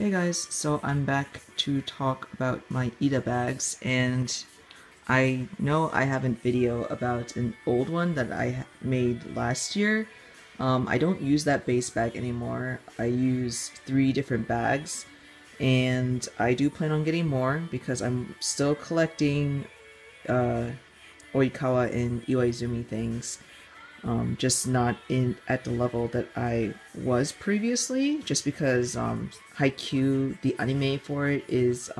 Hey guys, so I'm back to talk about my Ita bags, and I know I haven't video about an old one that I made last year. I don't use that base bag anymore. I use 3 different bags, and I do plan on getting more because I'm still collecting Oikawa and Iwaizumi things. Just not at the level that I was previously, just because Haikyuu, the anime for it, is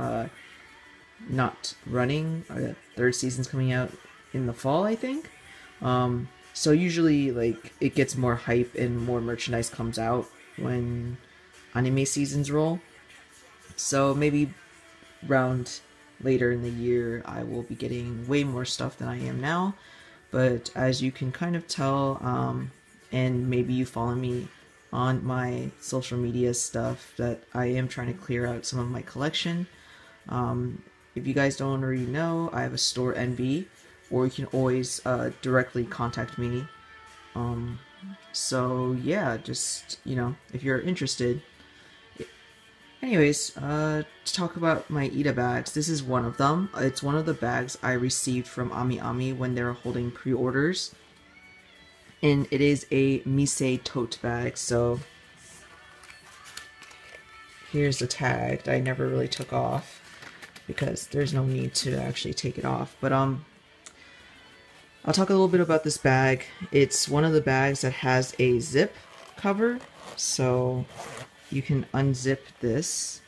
not running. The 3rd season's coming out in the fall, I think. So usually, like, it gets more hype and more merchandise comes out when anime seasons roll. So maybe around later in the year, I will be getting way more stuff than I am now. But as you can kind of tell, and maybe you follow me on my social media stuff, that I am trying to clear out some of my collection. If you guys don't already know, I have a store NB, or you can always directly contact me. So yeah, just, if you're interested. Anyways, to talk about my Ita bags, this is one of them. It's one of the bags I received from Ami when they were holding pre-orders. And it is a Mise tote bag, so here's the tag that I never really took off because there's no need to actually take it off. But I'll talk a little bit about this bag. It's one of the bags that has a zip cover, so you can unzip this.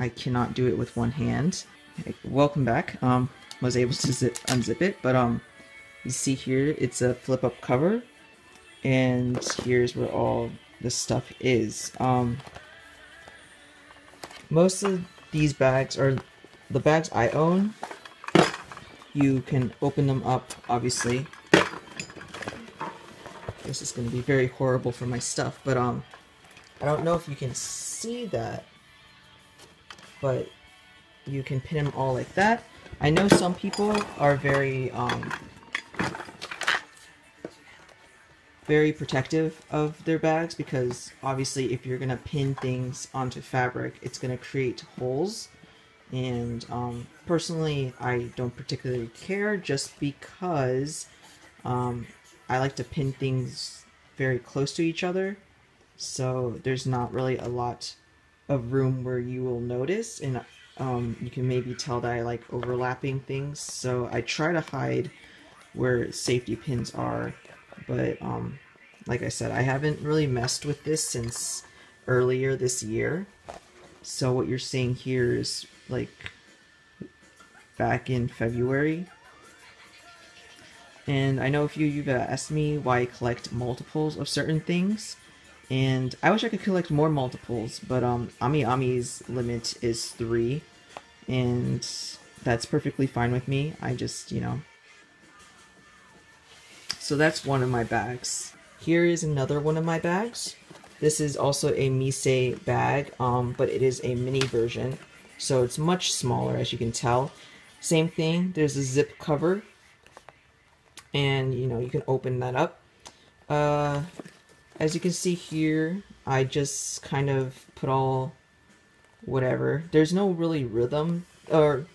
I cannot do it with one hand. Okay, welcome back. Was able to unzip it, but you see here it's a flip up cover, and here's where all the stuff is. Most of these bags are the bags I own. You can open them up, obviously. This is going to be very horrible for my stuff, but I don't know if you can see that, but you can pin them all like that. I know some people are very protective of their bags because obviously if you're going to pin things onto fabric, it's going to create holes. And personally, I don't particularly care just because I like to pin things very close to each other. So there's not really a lot of room where you will notice, and you can maybe tell that I like overlapping things. So I try to hide where safety pins are, but like I said, I haven't really messed with this since earlier this year. So what you're seeing here is like back in February. And I know a few of you have asked me why I collect multiples of certain things. And I wish I could collect more multiples, but Ami's limit is 3, and that's perfectly fine with me. I just, So that's one of my bags. Here is another one of my bags. This is also a Mise bag, but it is a mini version, so it's much smaller, as you can tell. Same thing, there's a zip cover, and, you can open that up. As you can see here, I just kind of put all whatever. There's no really rhythm, or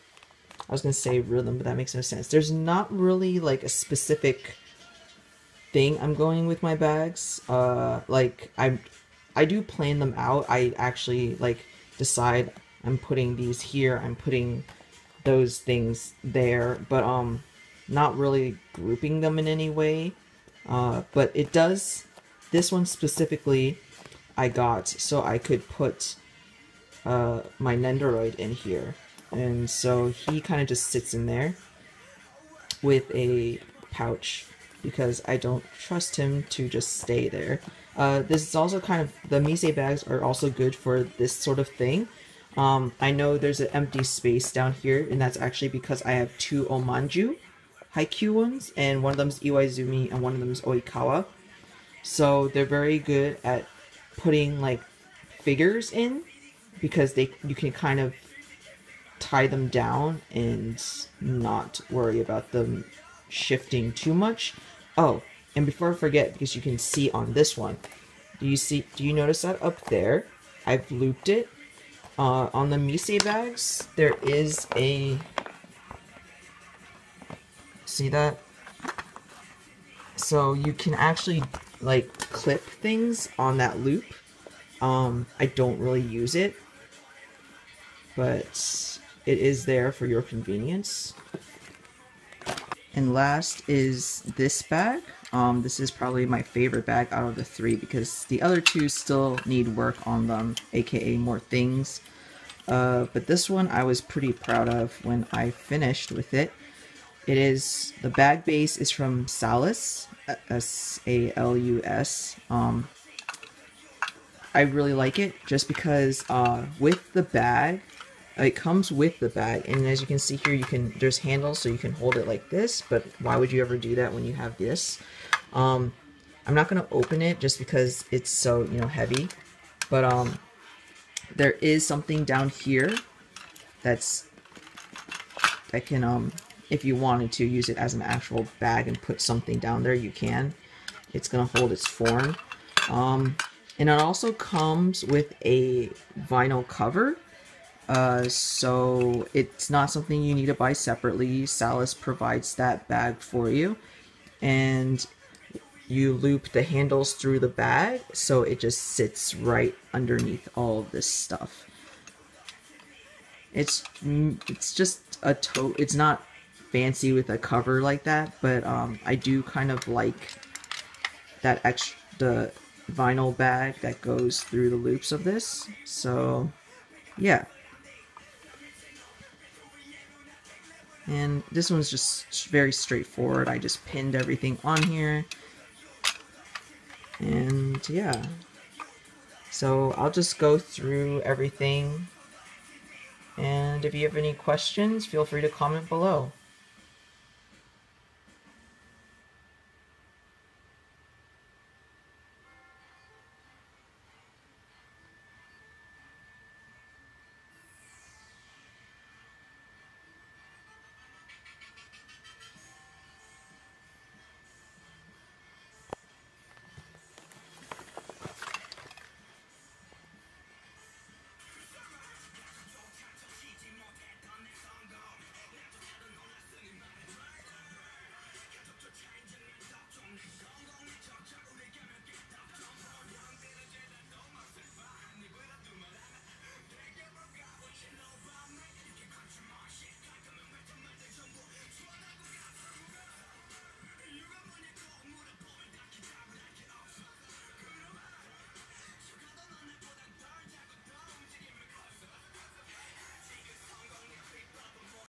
I was going to say rhythm, but that makes no sense. There's not really like a specific thing I'm going with my bags. Like I do plan them out. I actually like decide I'm putting these here, I'm putting those things there, but not really grouping them in any way. But it does. This one specifically I got so I could put my Nendoroid in here. And so he kind of just sits in there with a pouch because I don't trust him to just stay there. This is also kind of, the Mise bags are also good for this sort of thing. I know there's an empty space down here, and that's actually because I have 2 Omanju Haikyuu ones, and one of them is Iwaizumi and one of them is Oikawa. So they're very good at putting like figures in because you can kind of tie them down and not worry about them shifting too much. Oh, and before I forget, because you can see on this one, do you notice that up there I've looped it. On the Mise bags, there is a, see that? So you can actually like clip things on that loop. I don't really use it, but it is there for your convenience. And last is this bag. This is probably my favorite bag out of the three because the other two still need work on them, aka more things. But this one I was pretty proud of when I finished with it. It is, the bag base is from Salus, S-A-L-U-S. I really like it just because with the bag, it comes with the bag, and as you can see here, there's handles so you can hold it like this, but why would you ever do that when you have this? I'm not going to open it just because it's so, heavy, but there is something down here that can, if you wanted to use it as an actual bag and put something down there, you can. It's going to hold its form. And it also comes with a vinyl cover. So it's not something you need to buy separately. Salus provides that bag for you, and you loop the handles through the bag so it just sits right underneath all of this stuff. It's just a tote. It's not fancy with a cover like that, but I do kind of like that the vinyl bag that goes through the loops of this. So yeah. And this one's just very straightforward. I just pinned everything on here. And yeah. So I'll just go through everything. And if you have any questions, feel free to comment below.